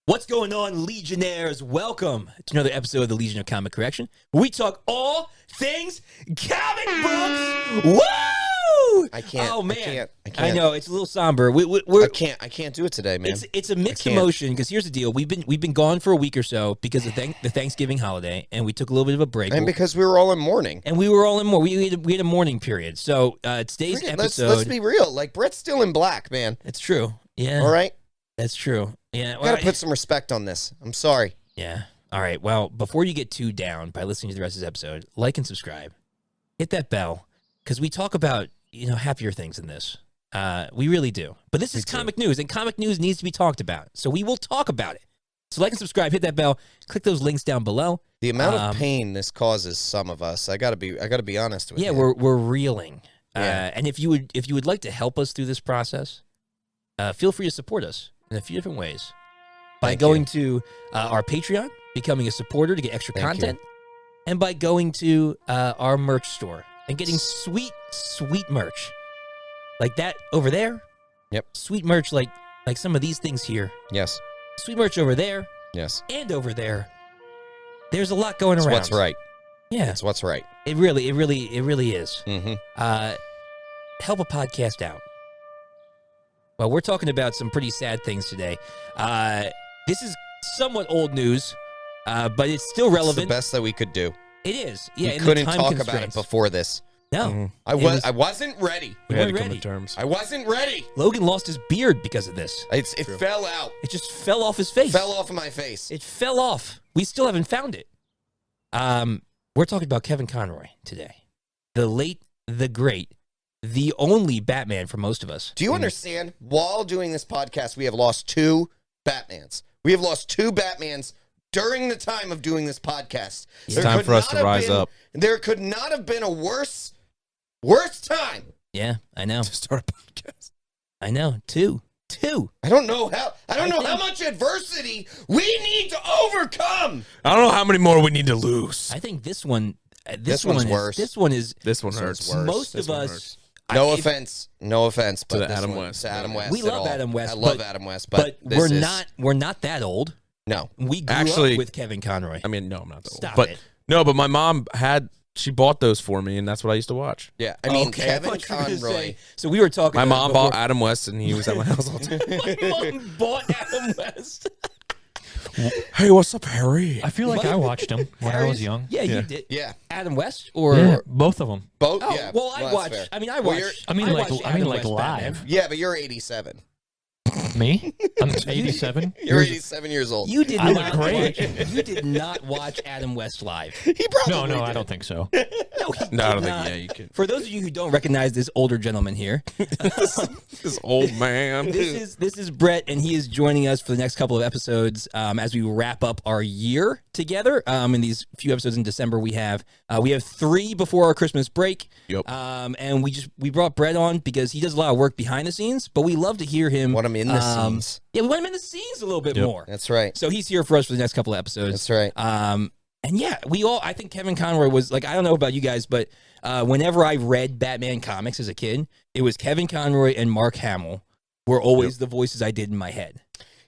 What's going on, Legionnaires? Welcome to another episode of the Legion of Comic Correction, where we talk all things comic books. Woo! I can't. Oh man, I can't. I know it's a little somber. I can't do it today, man. It's a mixed emotion because here's the deal: we've been gone for a week or so because of the Thanksgiving holiday, and we took a little bit of a break. And because we were all in mourning. And we were all in mourning. We had a mourning period. So today's episode. Let's be real. Like Brett's still in black, man. It's true. Yeah. All right. That's true. Yeah. Well, gotta put some respect on this. I'm sorry. Yeah. All right. Well, before you get too down by listening to the rest of this episode, like and subscribe. Hit that bell because we talk about happier things in this. We really do. But this is comic news, and comic news needs to be talked about. So we will talk about it. So like and subscribe. Hit that bell. Click those links down below. The amount of pain this causes some of us, I gotta be honest with you. Yeah, we're reeling. Yeah. And if you would like to help us through this process, feel free to support us in a few different ways by going to our Patreon, becoming a supporter to get extra content, and by going to our merch store and getting sweet merch like that over there. Yep. Sweet merch like some of these things here. Yes. Sweet merch over there. Yes. And over there. There's a lot going around. That's what's right. Yeah. That's what's right. It really is. Mm-hmm. Help a podcast out. Well, we're talking about some pretty sad things today. This is somewhat old news, but it's still relevant. It's the best that we could do. It is. Yeah, we couldn't talk about it before this. No. Mm-hmm. I wasn't ready. We had to come to terms. I wasn't ready. Logan lost his beard because of this. It fell out. It just fell off his face. Fell off of my face. It fell off. We still haven't found it. We're talking about Kevin Conroy today. The late, the great, the only Batman for most of us. Do you understand? While doing this podcast, we have lost 2 Batmans. We have lost 2 Batmans during the time of doing this podcast. It's time for us to rise up. There could not have been a worse time. Yeah, I know. To start a podcast. I know. 2. I don't know how much adversity we need to overcome. I don't know how many more we need to lose. I think this one. This one's worse. This one hurts. Most of us. No offense, but to Adam West. To Adam West. We love Adam West. I love Adam West, but we're not that old. No, we grew up with Kevin Conroy. I mean, no, I'm not that old. Stop but it. No, but my mom she bought those for me, and that's what I used to watch. Yeah, I mean, Okay, Kevin I thought you were gonna Conroy. say- so we were talking. My about mom it before. bought Adam West, and he was at my house all the time. My mom bought Adam West. Hey, what's up, Harry? I feel like I watched them when I was young. Yeah, you did. Yeah, Adam West or Yeah, both of them. both. oh, Yeah, well, I that's watched. fair. I mean, I Well, watched. I mean, watched Adam like West live. Batman. Yeah, but you're 87. Me? I'm 87. You're 87 years old. You did I look not great. watch. You did not watch Adam West live. He probably No, did. I don't think so. No, he No, I did don't think. not. Yeah, you can. For those of you who don't recognize this older gentleman here, This old man. this is Brett, and he is joining us for the next couple of episodes as we wrap up our year together. In these few episodes in December, we have 3 before our Christmas break. Yep. And we brought Brett on because he does a lot of work behind the scenes, but we love to hear him. Want him in the scenes. Yeah, we want him in the scenes a little bit more. That's right. So he's here for us for the next couple of episodes. That's right. And yeah, I think Kevin Conroy was like, I don't know about you guys, but whenever I read Batman comics as a kid, it was Kevin Conroy and Mark Hamill were always the voices I did in my head.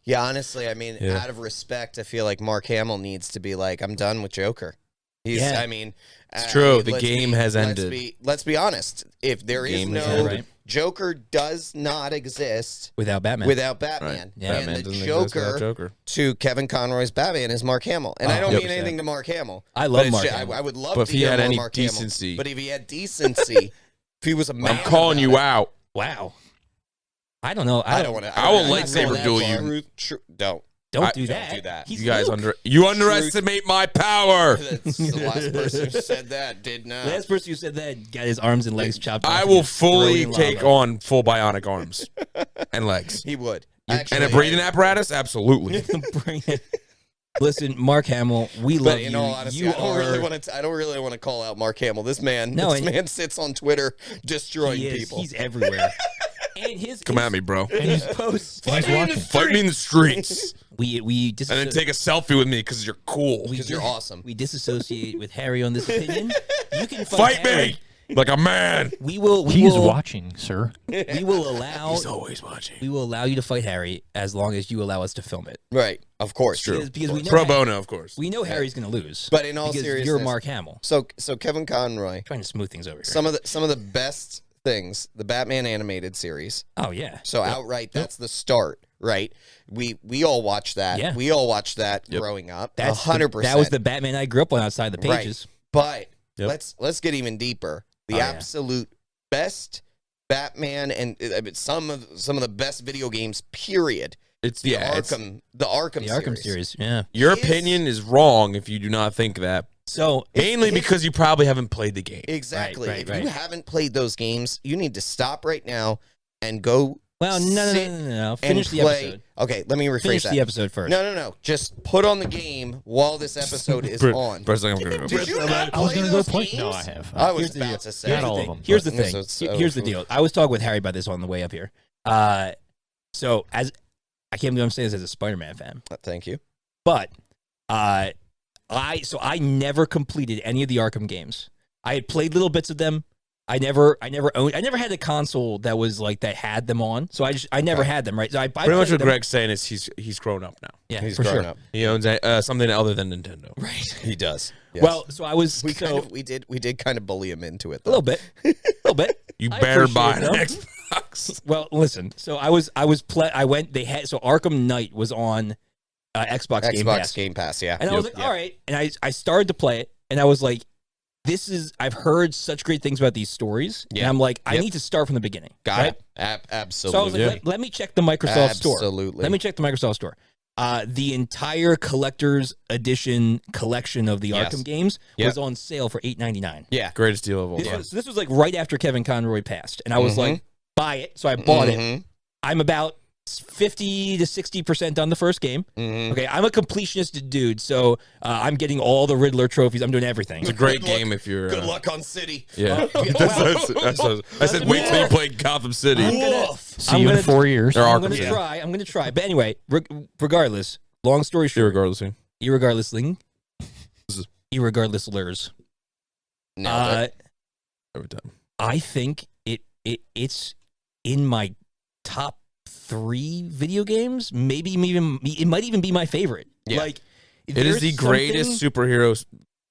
Yeah, honestly, I mean, out of respect, I feel like Mark Hamill needs to be like, I'm done with Joker. I mean, It's true. The let's game has ended. Let's be honest. If there is game has no ended. Right. Joker, does not exist Without Batman. without Batman. Right. Yeah. And Batman the doesn't exist without Joker Joker. to Kevin Conroy's Batman is Mark Hamill. And I don't Yep. mean anything to Mark Hamill. I love but it's Mark just- Hamill. I would love But if to he hear had more any Mark decency. Hamill. But if he had decency, if he was a man, I'm calling you out. Wow. I don't know. I don't want to. I will I'm not lightsaber going that duel far. you. Don't. Don't do don't that. do that. He's You guys Luke. underestimate my power. That's the last person who said that did not. Last person who said that got his arms and legs chopped off. I and will just thrown fully in take lava. on full bionic arms and legs. He would. And a breathing apparatus? Absolutely. Bring it. Listen, Mark Hamill, we love But in all honesty, you I don't really are. want to. I don't really want to call out Mark Hamill. This man, No, this and- man sits on Twitter destroying He is. people. He's everywhere. And his Come at me, bro. And his posts. He's watching. Fight me in the streets. We And then take a selfie with me because you're cool. Because you're awesome. We disassociate with Harry on this opinion. You can Fight me! Like a man. We will. He's watching, sir. We will allow. He's always watching. We will allow you to fight Harry as long as you allow us to film it. Right, of course. True. Because we know Pro bono, of course. we know Harry's going to lose. But in all because seriousness, you're Mark Hamill. So Kevin Conroy, Trying to smooth things over here. some of the best things, the Batman animated series. Oh yeah. So outright, that's the start, right? We all watched that. Yeah. We all watched that growing up. That's 100%. That was the Batman I grew up on outside the pages. But Yep. let's get even deeper. The absolute best Batman and some of the best video games. Period. It's The it's Arkham series. Yeah. your opinion is wrong if you do not think that. So Mainly because you probably haven't played the game. Exactly. Right, If right. you haven't played those games, you need to stop right now and go. well, no. and Finish the play. episode. Okay, let me rephrase Finish that. the episode first. No. Just put on the game while this episode is on. First thing I'm going to Did you not I was play going to go those play. games? No, I have. I was Here's the deal. about to say. Not all of them. Here's the but- thing. So- Here's the deal. I was talking with Harry about this on the way up here. So as I can't believe I'm saying this as a Spider-Man fan, Thank you. but I never completed any of the Arkham games. I had played little bits of them. I never had a console that was like that had them on. So I never had them, right? So I Pretty much played what them. Greg's saying is he's grown up now. Yeah, He's for grown sure. up. He owns something other than Nintendo. Right. He does. Yes. Well, so I was we so did kind of bully him into it. a little bit. You I better appreciate buy an them. Xbox. Well, listen. So I went. They had so Arkham Knight was on Xbox Game Pass, Game Pass, yeah. and I was like, all right. And I started to play it, and I was like, I've heard such great things about these stories, and Yeah. I'm like, I Yep. need to start from the beginning. Got right? it. Absolutely. So I was like, let me check the Microsoft store. Absolutely. Let me check the Microsoft store. The entire collector's edition collection of the Yes. Arkham games Yep. was on sale for $8.99. yeah. Greatest deal of all This time. this was like right after Kevin Conroy passed, and I was like, buy it. So I bought it. Mhm. I'm about 50 to 60% done the first game. Mhm. Okay, I'm a completionist dude, so I'm getting all the Riddler trophies. I'm doing everything. It's a great Good luck. game if you're. Good luck on City. Yeah. I said, wait till you play Gotham City. See you in 4 years. There are I'm gonna try. I'm gonna try. But anyway, regardless, long story short, Irregardless. irregardless lures. No, Every time. I think it's in my top 3 video games. Maybe even it might even be my favorite. Yeah. Like It is the greatest superhero.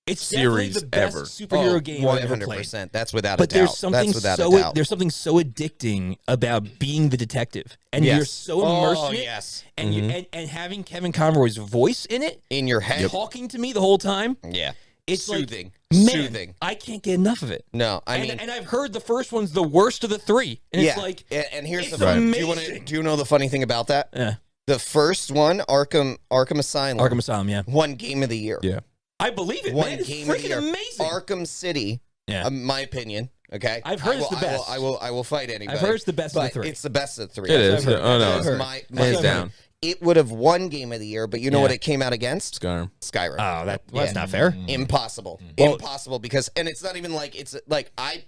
it's definitely series the best ever. superhero game I've ever played. 100%. That's without But a doubt. there's something That's without so a doubt. there's something so addicting about being the detective, and Yes. you're so immersed Oh, in it, yes. and and having Kevin Conroy's voice in it, In your head. talking to me the whole time. Yeah. It's Soothing. like, man, Soothing. I can't get enough of it. No, I mean, and I've heard the first one's the worst of the 3, and yeah. it's like, and here's it's the fun. amazing. Do you know the funny thing about that? Yeah. The first one, Arkham Asylum, Arkham Asylum, yeah, won Game of the Year. Yeah. I believe it. One Man, it's game of the freaking year. amazing. Arkham City, Yeah. my opinion. Okay, I've heard it's the best. I will fight anybody. I've heard it's the best of but the 3. It's the best of the 3. It That's is. what I've heard. Oh, no. That's I've my Hands opinion. down. It would have won Game of the Year, but you know Yeah. what it came out against? Skyrim. Skyrim. Oh, that's Yeah. not fair. Impossible. Well- Impossible because, and it's not even like, it's like, I've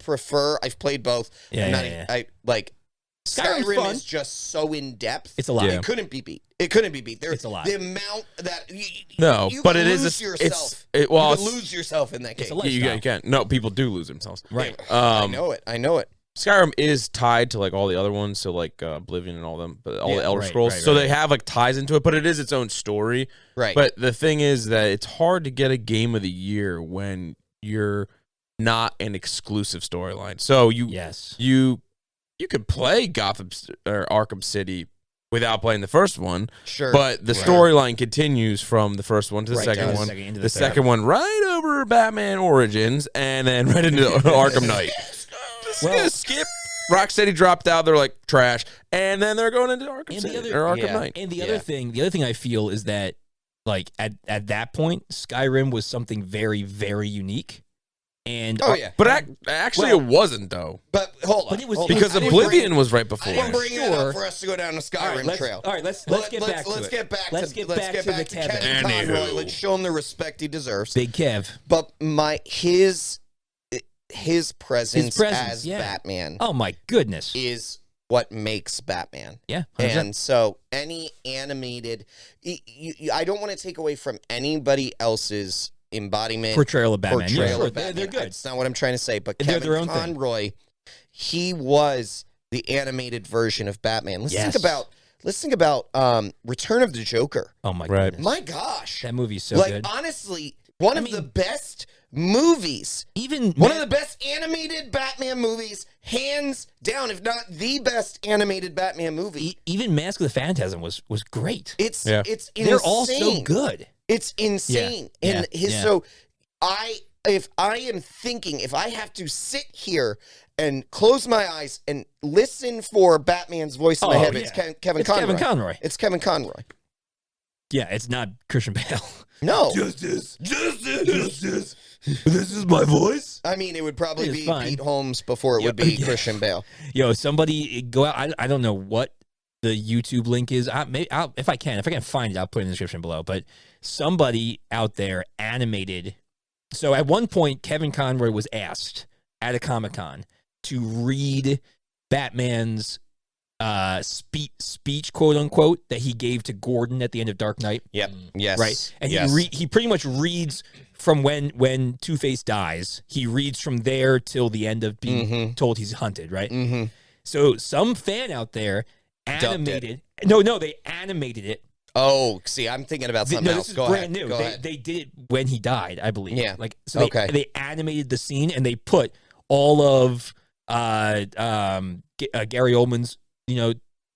played both. Yeah, I'm not yeah, even- I like, Skyrim's Skyrim fun. is just so in depth. It's a lot. Yeah. It couldn't be beat. It couldn't be beat. It's a lot. The amount that No, you but could it is lose a- yourself. it's- well, you could it's- lose yourself in that It's a game. lot. You can't. No, people do lose themselves. Right. I know it. I know it. Skyrim is tied to like all the other ones, so like Oblivion and all them, but all Yeah, the Elder right, Scrolls. right, so right. they have like ties into it, but it is its own story. Right. But the thing is that it's hard to get a game of the year when you're not an exclusive storyline. So Yes. you could play Gotham or Arkham City without playing the first one, sure. but the storyline continues from the first one to the Right, second down one, into the third. second one right over Batman Origins, and then right into Arkham Knight. Just Well- gonna skip. Rocksteady dropped out. They're like trash, and then they're going into Arkham And the City other- or Arkham Yeah. Knight. And the Yeah. other thing I feel is that like at that point, Skyrim was something very, very unique. And oh yeah. But actually, Well- it wasn't though, But hold on. But it was- hold on. because I didn't Oblivion was right I before. didn't bring that Sure. up for us to go down the all right, Skyrim let's, trail. all right, let's get back to let's it. get back Let's to get let's back get to the back to Kevin. Kevin Anywho. Conroy. Let's show him the respect he deserves. Big Kev. But his presence as yeah. Batman Oh my goodness. is what makes Batman. Yeah. 100%. And so any animated, I don't want to take away from anybody else's embodiment portrayal of Batman. portrayal Yeah, sure. of Batman. They're good. That's not what I'm trying to say. But They're their Kevin own thing. Conroy, he was the animated version of Batman. Let's Yes. think about Return of the Joker. Oh my Right. goodness. My gosh, That movie's so like good. honestly, one of the best movies. Even One of the best animated Batman movies, hands down, if not the best animated Batman movie. even Mask of the Phantasm was great. It's Yeah. it's insane. They're all so good. It's insane. Yeah, And yeah. so if I have to sit here and close my eyes and listen for Batman's voice in my Oh, head, yeah. it's Kevin It's Conroy. Kevin Conroy. It's Kevin Conroy. Yeah, it's not Christian Bale. No. Justice. This is my voice. I mean, it would probably It's be fine. Pete Holmes before it would be Yeah. Christian Bale. Yo, somebody go out. I don't know what the YouTube link is. If I can find it, I'll put it in the description below. But somebody out there animated. So at one point, Kevin Conroy was asked at a Comic-Con to read Batman's speech, quote unquote, that he gave to Gordon at the end of Dark Knight. Yep. Yes. Right. And yes. he pretty much reads from when Two-Face dies. He reads from there till the end of being told he's hunted, right? Mm-hmm. So some fan out there animated. No, they animated it. Oh, see, I'm thinking about something No, else. this is Go brand ahead. new. Go They ahead. did it when he died, I believe. Yeah. Like so Okay. they animated the scene and they put all of Gary Oldman's,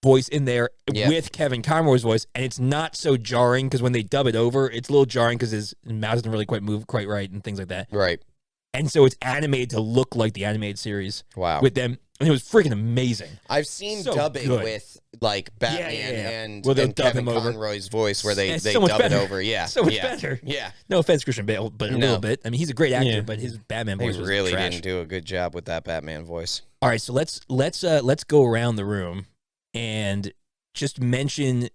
voice in there Yeah. with Kevin Conroy's voice, and it's not so jarring because when they dub it over, it's a little jarring because his mouth doesn't really quite move quite right and things like that. Right. And so it's animated to look like the animated series Wow. with them, and it was freaking amazing. I've seen So dubbing good. with like Batman yeah. and, Where they'll and dub Kevin him over. Conroy's voice where they It's dub so much it better. over. Yeah. So much yeah. better. Yeah. No offense, Christian Bale, but a No. little bit. I mean, he's a great actor, Yeah. but his Batman They voice was really trash. didn't do a good job with that Batman voice. All right, so let's go around the room and just mention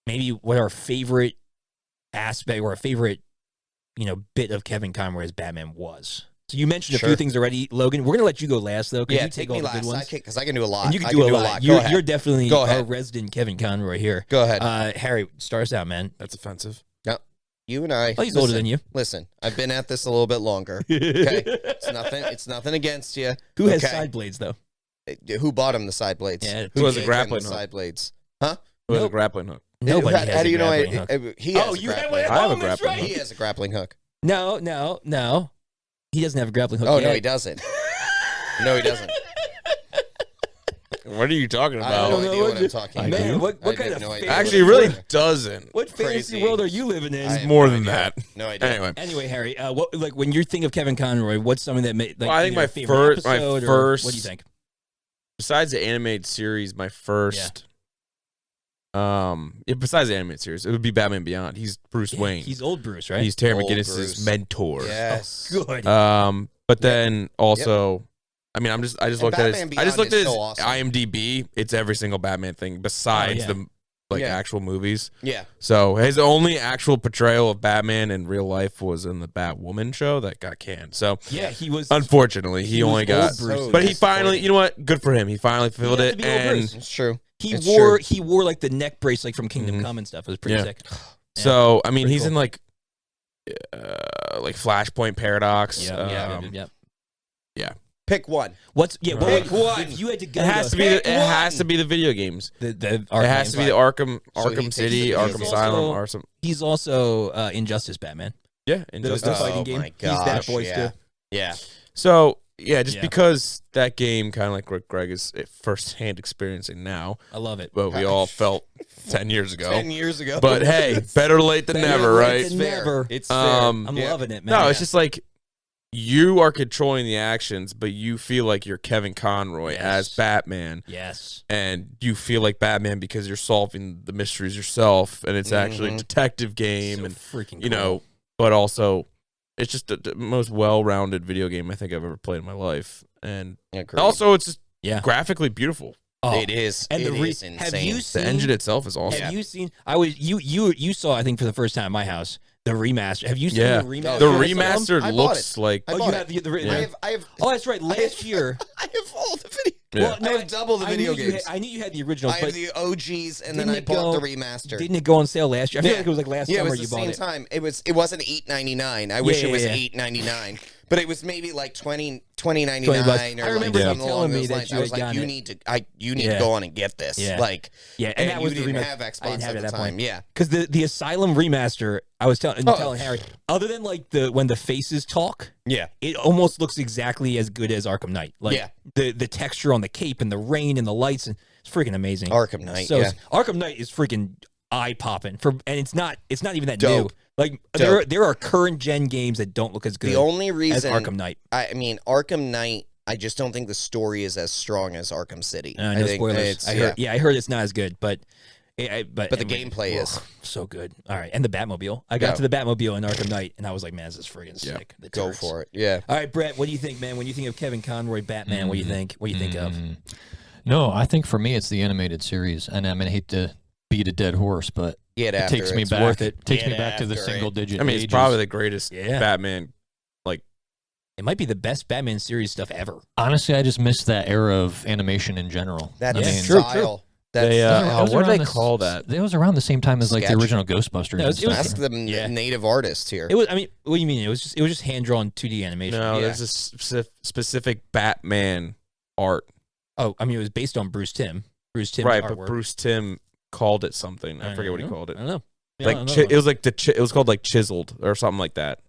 maybe what our favorite aspect or our favorite bit of Kevin Conroy's Batman was. So you mentioned a Sure. few things already, Logan. We're gonna let you go last though, because Yeah, you take all me the good last. ones. Because I can do a lot. And you can I do a lot. Go ahead. You're definitely Go our ahead. resident Kevin Conroy here. Go ahead. Harry, start us out, man. That's offensive. You and I. Oh, he's older than you. Listen, I've been at this a little bit longer. Okay, it's nothing against you. Who has Okay. side blades though? Who bought him the side blades? Yeah, Who has a gave him grappling the hook? side blades? Who has a Nope. grappling hook? Nobody How has do a you know? grappling hook. He has Oh, a you have grappling one? hook. I have a Oh, that's grappling right. He has a grappling hook. No. He doesn't have a grappling hook. Oh yet. no, he doesn't. No, he doesn't. What are you talking I have about? no idea what I'm talking Man, about. what I kind have of no idea. fantasy Actually, it really world- doesn't. What fantasy Crazy. world are you living in? I have More no than idea. that. No idea. Anyway, Anyway, Harry, when you think of Kevin Conroy, what's something that made like Well, I think either my a favorite first- my episode or first- what do you think? besides the animated series, my first, besides the animated series, it would be Batman Beyond. He's Bruce Yeah, Wayne. he's old Bruce, right? He's Terry Old McGinnis's Bruce. mentor. Yes. good. But then also, I mean, I just And looked at Batman his, I just Beyond looked at is his so awesome. IMDb. It's every single Batman thing besides Oh, yeah. the Yeah. actual movies. Yeah. So his only actual portrayal of Batman in real life was in the Batwoman show that got canned. So yeah, he was. unfortunately, he was only old got. Bruce. But he disappointing. finally, you know what? Good for him. He finally fulfilled got it. to be old And Bruce. It's true. He It's wore like the neck brace like from Kingdom Mhm. Come and stuff. It was pretty Yeah. sick. so, I mean, Pretty he's cool. in like Flashpoint Paradox. Yeah. Pick one. What's Right. what- Pick one. If you had to go, It has to be. Pick It has one. to be the video games. the It has to be the So Arkham he takes City, the Arkham video Asylum, games. Arkham. He's also Injustice Batman. Yeah, The Injustice. fighting Oh game. my He's that gosh, voice yeah. too. Yeah. So yeah, just Yeah. because that game, kind of like what Greg is firsthand experiencing now, I love it. but we all felt 10 years ago. 10 years ago. But hey, better late than Better never, late right? It's than fair. never. It's fair. I'm Yeah. loving it, man. No, it's just like you are controlling the actions, but you feel like you're Kevin Conroy Yes. as Batman, yes. and you feel like Batman because you're solving the mysteries yourself, and it's actually a Mhm. detective game, So and freaking you know, but also it's just the most well-rounded video game I think I've ever played in my life, and Agreed. also it's just Yeah. graphically beautiful. Oh, It is. and It the is have insane. you seen The engine itself is awesome. Have you seen? You saw I think for the first time at my house the remaster. Have you seen Yeah. the remaster? The Oh, yeah. remaster I bought looks like I Oh, bought you it. have the I have. Oh, that's right. Last year, I have all the video. Yeah. I have double the video games. I knew you had the originals, I but have the OGs, and then didn't I it bought go- the remaster. didn't it go on sale last year? I feel like it was like last Yeah, it summer was the you bought same it. time. It wasn't $8.99. I wish it was yeah. $8.99, but it was maybe like $20.99 $20. or I remember like you something telling along me those that lines. you I was had like, gotten you need Yeah. to go on and get this. Yeah. Like, Yeah, and that was you the didn't remaster. have I didn't Xbox have it at the that time. point. Yeah. Because the Asylum remaster, I was telling Harry, other than like when the faces talk, Yeah. it almost looks exactly as good as Arkham Knight. Like Yeah. the texture on the cape and the rain and the lights, and it's freaking amazing. Arkham Knight. So yeah. Arkham Knight is freaking eye popping and it's not even that Dope. new. Like Dope. there are current gen games that don't look as good The only as reason Arkham Knight. I mean, Arkham Knight, I just don't think the story is as strong as Arkham City. No I think spoilers. it's- I heard it's not as good, but but the gameplay is. so good. All right, and the Batmobile. I got to the Batmobile in Arkham Knight, and I was like, man, this is friggin' sick. The Go turrets. for it. Yeah. All right, Brett, what do you think, man? When you think of Kevin Conroy Batman, what do you think? What do you think of? No, I think for me it's the animated series, and I mean I hate to beat a dead horse, but Get it after takes me It's back. worth it. Takes Get me back to the after it. single digit. I mean, it's ages. probably the greatest Yeah. Batman. It might be the best Batman series stuff ever. Honestly, I just miss that era of animation in general. That's I mean, true. style. That's They, style. it was what do around they call that? It was around the same time as like Sketch. the original Ghostbusters. No, and it was- stuff. Ask the native artist here. It was. I mean, what do you mean? It was just hand drawn 2D animation. No, Yeah. there's a specific Batman art. Oh, I mean, it was based on Bruce Timm. Bruce Timm Right, artwork. but Bruce Timm called it something. I forget what he don't know. called it. I don't know. Yeah, Like I don't know. it was like it was called like chiseled or something like that.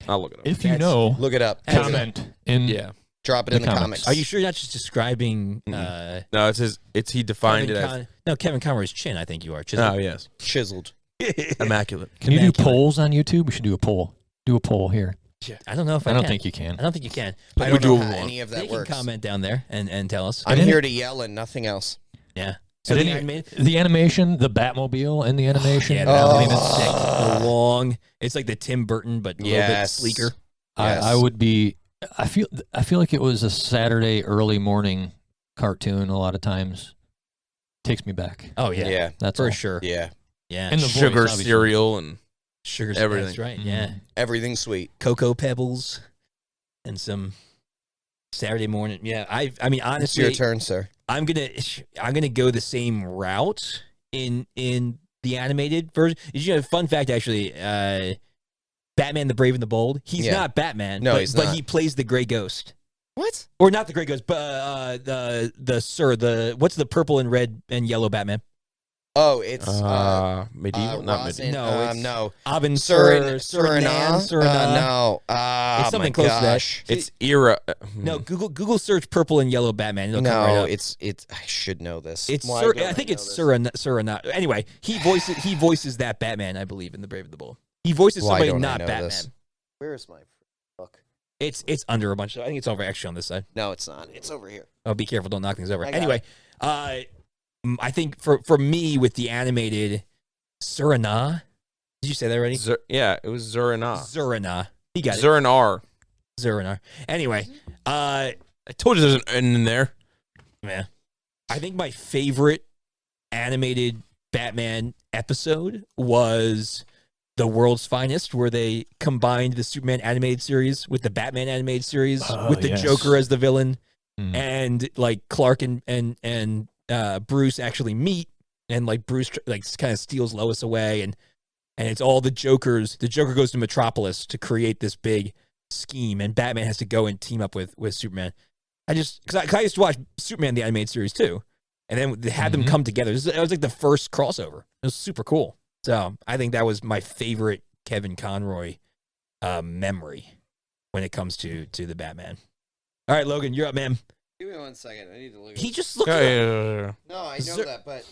I'll look it up. If you That's- know, Look it up. comment in. Yeah. Drop it The in the comics. comments. Are you sure you're not just describing No, it's his. It's he defined it as. Kevin Conroy's chin? I think you are. Oh Chiseled. yes, chiseled? immaculate. Can you do Immaculate. polls on YouTube? We should do a poll. Do a poll here. I don't know if I, I don't can. think you can. I don't think you can. I we don't do know a how one. any of They that can works. comment down there and tell us. I'm And here to yell and nothing else. Yeah. So And the any- animated. the animation, the Batmobile in the animation. Yeah, Oh. that was sick. The long. It's like the Tim Burton, but a little bit Yes. sleeker. Yes. I would be. I feel like it was a Saturday early morning cartoon. A lot of times, takes me back. Oh yeah, Yeah. That's for all. sure. Yeah. Yeah. And the voice, Sugar obviously. cereal and Sugar. everything. That's right. Mhm. Yeah. Everything sweet. Cocoa Pebbles, and some Saturday morning. Yeah. I mean, It's honestly, your turn, sir. I'm gonna go the same route in the animated version. You know, fun fact actually, Batman the Brave and the Bold. He's Yeah. not Batman. No, but, he's but not. he plays the Gray Ghost, What? or not the Gray Ghost, but what's the purple and red and yellow Batman? Oh, it's medieval, not Rosin, medieval. No, it's- no. Avin Suriname? Suriname. No. It's something close to that. gosh. It's era. No, Google search purple and yellow Batman. It'll come right No, up. it's. I should know this. It's Why Sur- don't I think know it's this? Suriname. Anyway, he voices that Batman, I believe, in The Brave and the Bold. He voices Why somebody don't I not know Batman. this? Where's my book? It's under a bunch. I think it's over actually on this side. No, it's not. It's over here. Oh, be careful! Don't knock things over. I got Anyway, I think for me with the animated Suriname, did you say that already? Yeah, it was Zurina. Suriname. He got it. Zurinar. Suriname. Anyway, I told you there's an N in there. man, I think my favorite animated Batman episode was The World's Finest, where they combined the Superman animated series with the Batman animated series with the yes. Joker as the villain, Mm. and like Clark and Bruce actually meet, and like Bruce like kind of steals Lois away, and it's all the Jokers. The Joker goes to Metropolis to create this big scheme, and Batman has to go and team up with Superman. Because I used to watch Superman the animated series too, and then they had them Mhm. come together. It was like the first crossover. It was super cool. So I think that was my favorite Kevin Conroy memory when it comes to the Batman. All right, Logan, you're up, man. Give me 1 second. I need to look. He just looked Yeah, it up. yeah. No, I know Zer- that, but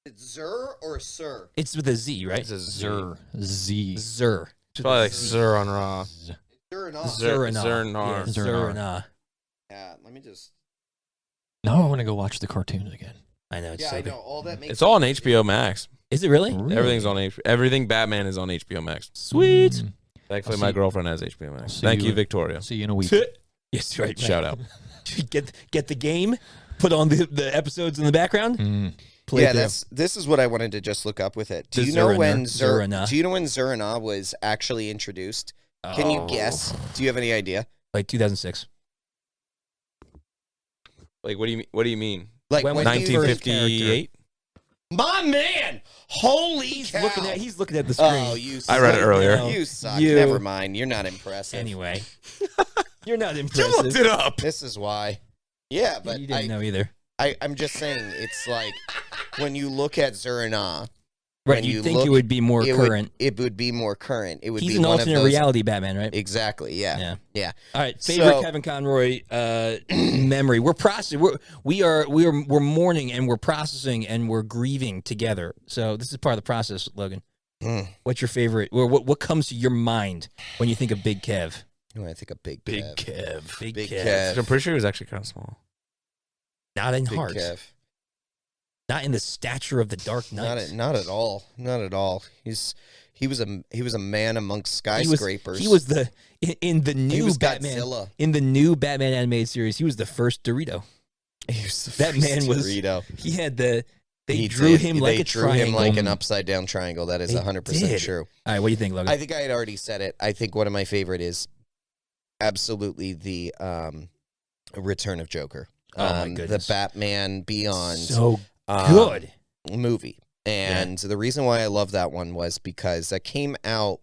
it's Zer or Sir? It's with a Z, right? It's a Zur Z. Zer. It's probably like Zuranra. Zer or not? Zurina. Zurnar. Yeah, Zurina. Yeah, let me just. Now I want to go watch the cartoons again. I know. It's Yeah, so I good. know. All that makes It's all on HBO Max. Is it really? Everything's on HBO. Everything Batman is on HBO Max. Sweet. Mm. Thankfully, I'll my see- girlfriend has HBO Max. see Thank you- you, Victoria. See you in a week. Yes, right. Shout out. Get the game. Put on the episodes in the background. Mm. Play Yeah, through. this is what I wanted to just look up with it. Do The you know Zurina. when Zurina. Do you know when Zurina was actually introduced? Can you Oh. guess? Do you have any idea? Like 2006. Like, what do you mean? Like When was when do you think- 1958? My man, holy He's cow! looking at the screen. Oh, you. I read it suck. earlier. You suck. You- Never mind. You're not impressive. Anyway, you're not You impressive. looked it up. This is why. Yeah, but you didn't know either. I'm just saying, it's like when you look at Zur-En-Ah, Right, when you'd you think look- it would be more current. it would be more current. It would He's be an one of alternate those. reality Batman, right? Exactly. Yeah. Yeah. All right, favorite So- Kevin Conroy memory. We're processing. We're mourning and we're processing and we're grieving together. So this is part of the process, Logan. Mm. What's your favorite? Or what comes to your mind when you think of Big Kev? When I think of Big Big Kev. Kev. Big Big Kev. Kev. I'm pretty sure he was actually kind of small. Not in Big heart. Kev. Not in the stature of the Dark Knight. Not at all. Not at all. He was a man amongst skyscrapers. He was the in the He new was Batman. Godzilla. In the new Batman animated series, he was the first Dorito. He was the That first man was- Dorito. He had the. They He drew did. him like They a drew triangle. him like an upside down triangle. That is They 100% did. true. All right, what do you think, Logan? I think I had already said it. I think one of my favorite is absolutely the Return of Joker. Oh, my The goodness. Batman Beyond So um, good. movie. And the reason why I love that one was because that came out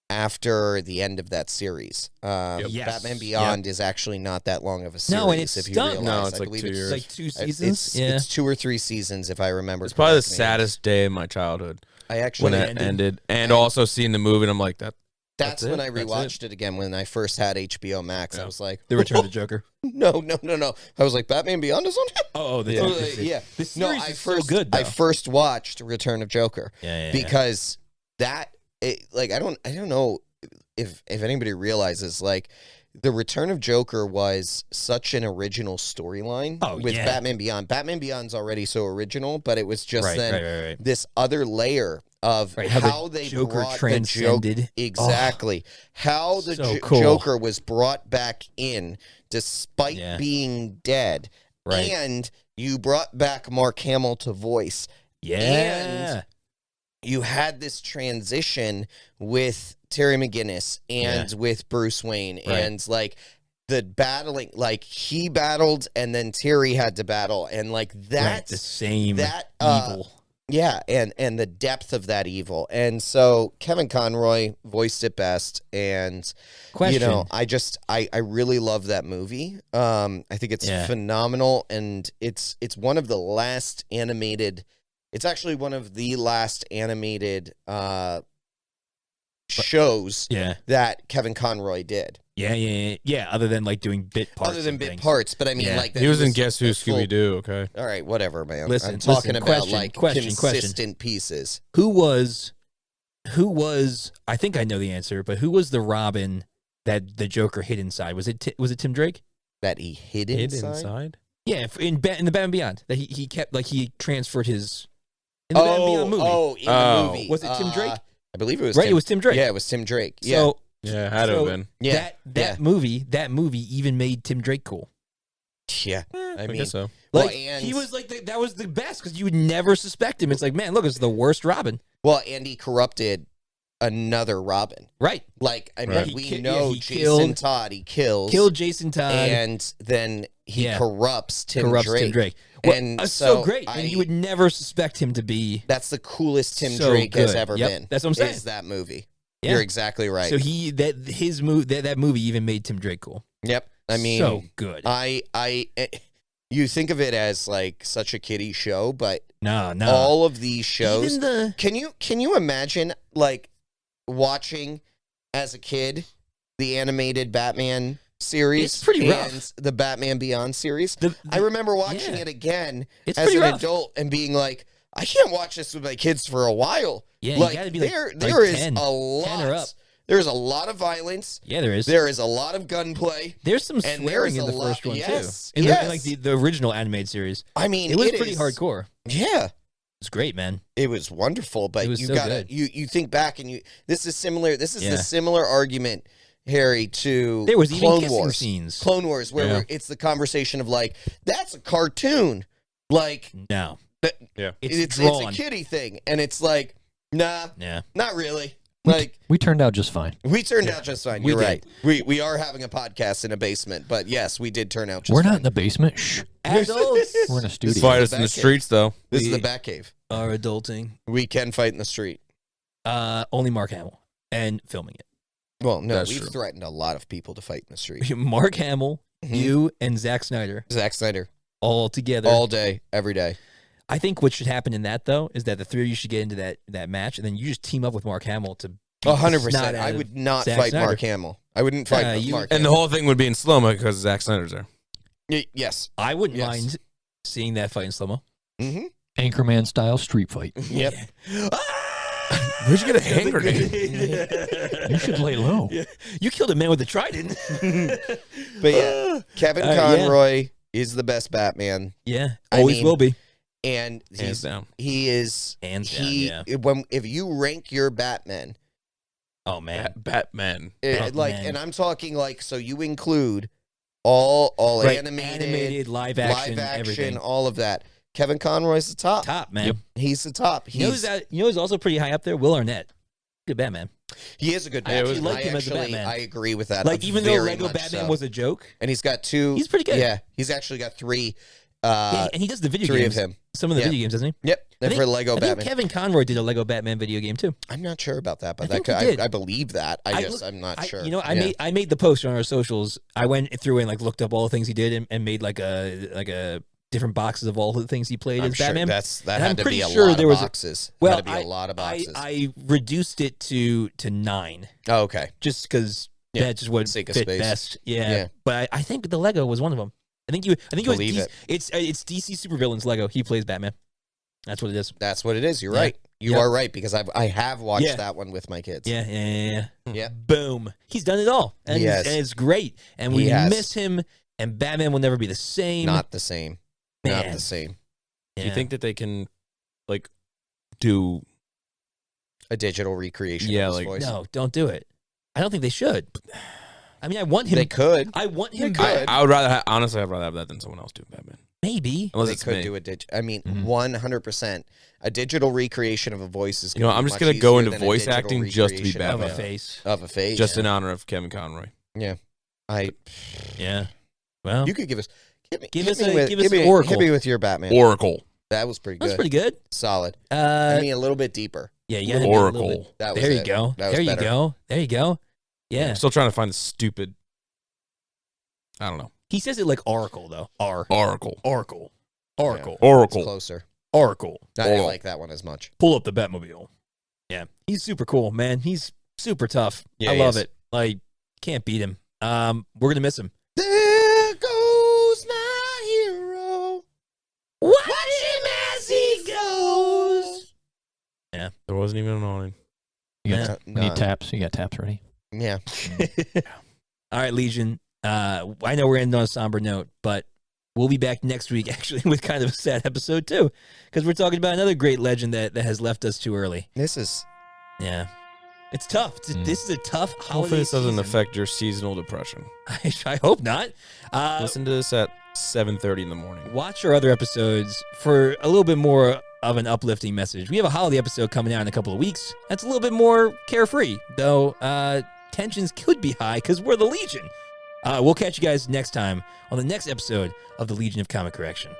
after the end of that series. Yes. Batman Beyond is actually not that long of a series. No, and it's if you stunk. realize. No, it's I like believe 2 It's years. like 2 It's, seasons. Yeah. it's 2 or 3 seasons, if I remember. It's probably the correctly. saddest day of my childhood I actually when it ended. And also seeing the movie, and I'm like, That's That's when it? I That's rewatched it again when I first had HBO Max. I Yeah. was like, The Return of the Joker. no. I was like, Batman Beyond is on here? Oh, the Yeah. The series No, is so good, though. I first watched Return of Joker yeah. because I don't know if anybody realizes, like, the Return of Joker was such an original storyline with yeah. Batman Beyond. Batman Beyond's already so original, but it was just right. this other layer of Right, how the they Joker brought transcended. the Joker. Exactly. How the so cool. Joker was brought back in despite Yeah. being dead. Right. And you brought back Mark Hamill to voice. Yeah. And you had this transition with Terry McGinnis and with Bruce Wayne. Right. And, like, the battling, like, he battled and then Terry had to battle. And, like, Right, the same that, evil. yeah, and the depth of that evil. And so Kevin Conroy voiced it best. And, Question. you know, I really love that movie. I think it's phenomenal. And it's one of the last animated, it's actually one of the last animated shows that Kevin Conroy did. Yeah. Other than like doing bit parts. Other than and bit things. parts, but I mean, like, that he was in a Guess Who, full- Scooby Doo, okay? All right, whatever, man. Listen, I'm talking about question. consistent pieces. Who was? I think I know the answer, but who was the Robin that the Joker hid inside? Was it Tim Drake? That he hid Hid inside. inside? Yeah, in the Batman Beyond that he kept, like, he transferred his in the Batman Beyond movie. In the movie. Was it Tim Drake? I believe it was Right, Tim. it was Tim Drake. Yeah, it was Tim Drake. Yeah. So Yeah, it had to have been. Yeah. that movie even made Tim Drake cool. Yeah. I mean, guess so. Well, Like, and- he was like that was the best because you would never suspect him. It's like, man, look, it's the worst Robin. Well, and he corrupted another Robin. Right. Like, I mean, Right. we know he Jason killed- Todd, he kills. Killed Jason Todd. And then he corrupts Tim Drake. Tim Drake. Well, And so so great. And you would never suspect him to be. That's the coolest Tim So Drake has good. ever Yep, been. that's what I'm saying. Is that movie. Yeah. You're exactly right. So that movie even made Tim Drake cool. Yep. I mean, so good. You think of it as like such a kiddie show, but No. all of these shows. Even the Can you imagine, like, watching as a kid the animated Batman series? It's pretty and rough. the Batman Beyond series. The- I remember watching yeah. it again It's as pretty an rough. adult and being like, I can't watch this with my kids for a while. Yeah, like, you gotta be like, there is 10 a lot. 10 or up. There's a lot of violence. Yeah, there is. There is a lot of gunplay. There's some and swearing there's in a the first lot- one yes, too. In yes. like the original animated series, I mean, it was pretty is- hardcore. Yeah. It's great, man. It was wonderful, but It was you so gotta good. you think back and this is similar. This is Yeah. the similar argument, Harry, to There was even Clone kissing Wars. scenes. Clone Wars, where Yeah. it's the conversation of like, that's a cartoon, like No, Yeah. it's it's drawn. a kiddie thing, and it's like, nah, Yeah, not really. Like we turned out just fine. we turned out just fine. We You're did. right. We are having a podcast in a basement, but yes, we did turn out just We're fine. not in the basement. Shh. Adults We're in a studio. Fight is us the in the Batcave. streets, though. This is We- the Batcave. are adulting. We can fight in the street. Only Mark Hamill and filming it. Well, no, That's we've true. threatened a lot of people to fight in the street. Mark Hamill, Mhm. you, and Zack Snyder Zack Snyder, all together. all day, every day. I think what should happen in that though is that the three of you should get into that match, and then you just team up with Mark Hamill to. beat the 100%. snot out I of would not Zack fight Snyder. Mark Hamill. I wouldn't fight you- Mark And the Hamill. whole thing would be in slow-mo because Zack Snyder's there. Yes. I wouldn't Yes. mind seeing that fight in slow mo. Mm-hmm. Anchorman style street fight. Yep. Where'd you get a hand grenade? You should lay low. Yeah. You killed a man with a trident. But yeah, Kevin Yeah. Conroy is the best Batman, Yeah, I always mean, will be. and Hands down. he is Hands down, he yeah. if you rank your Batman, Oh man, Batman. like, Batman. and I'm talking like, so you include all Right, animated, live action, everything. all of that. Kevin Conroy's the top. Top man. Yep. He's the top. You know who's also pretty high up there? Will Arnett. Good Batman. He is a good I Batman. actually like him as a actually- Batman. I agree with that. Like even though very Lego much Batman so. was a joke, and he's got two. he's pretty good. Yeah, he's actually got three. Yeah, and he does the video Three games. of him. Some of the Yeah. video games, doesn't he? Yep. I And think- for Lego I think Batman, Kevin Conroy did a Lego Batman video game too. I'm not sure about that, but I that think he did. I believe that. I'm not sure. You know, I made the post on our socials. I went through and like looked up all the things he did and made like a different boxes of all the things he played I'm as sure Batman. that And had I'm to pretty be a sure lot there of was boxes. well, Had to be a lot of boxes. I reduced it to 9 Oh, okay. just because Yeah, that's just what sake of fit space. best. Yeah, Yeah. but I think the Lego was one of them. I think it was Believe DC, it. it's DC supervillains Lego. He plays Batman. That's what it is. That's what it is. You're Yeah. right. You Yep. are right because I have watched Yeah. that one with my kids. Yeah. Yeah. Boom. He's done it all, and, He has. and it's great. And we He has. miss him. And Batman will never be the same. Not the same. Not Man. the same. Do Yeah. you think that they can, like, do... A digital recreation. Yeah, of his like- voice. No, don't do it. I don't think they should. I mean, I want him. They could. I want him. They to- could. I would rather honestly, I'd rather have that than someone else do Batman. Maybe. Unless They it's could me. do a digital. I mean, Mhm. 100%. A digital recreation of a voice is. You know, gonna I'm be just much gonna go easier into than a voice digital acting just to be recreation Of Batman. a face. Of a face. Just in honor of Kevin Conroy. I. Yeah. Well, You could give us. Give hit us me a- with- give us hit an me- Oracle. Hit me with your Batman. Oracle. That was pretty that's good. pretty good. Solid. I mean, a little bit deeper. Yeah, you gotta Oracle. Be a little bit- That was There you it. go. That was There you better. go. There you go. Yeah. I'm still trying to find the stupid... I don't know. He says it like Oracle though. Oracle. Oracle. Oracle. It's Oracle. closer. Oracle. I didn't Oracle. like that one as much. Pull up the Batmobile. Yeah. He's super cool, man. He's super tough. Yeah, I he love is. it. Like, can't beat him. We're gonna miss him. There goes my hero. Watch him as he goes. There wasn't even an awning. You Yeah. got, we need taps. You got taps ready? Yeah. All right, Legion. I know we're ending on a somber note, but we'll be back next week actually with kind of a sad episode too, because we're talking about another great legend that has left us too early. This is. Yeah, it's tough. This is a tough Hopefully holiday this doesn't season. affect your seasonal depression. I hope not. Listen to this at 7:30 in the morning. Watch our other episodes for a little bit more of an uplifting message. We have a holiday episode coming out in a couple of weeks. That's a little bit more carefree, though tensions could be high because we're the Legion. We'll catch you guys next time on the next episode of the Legion of Comic Correction.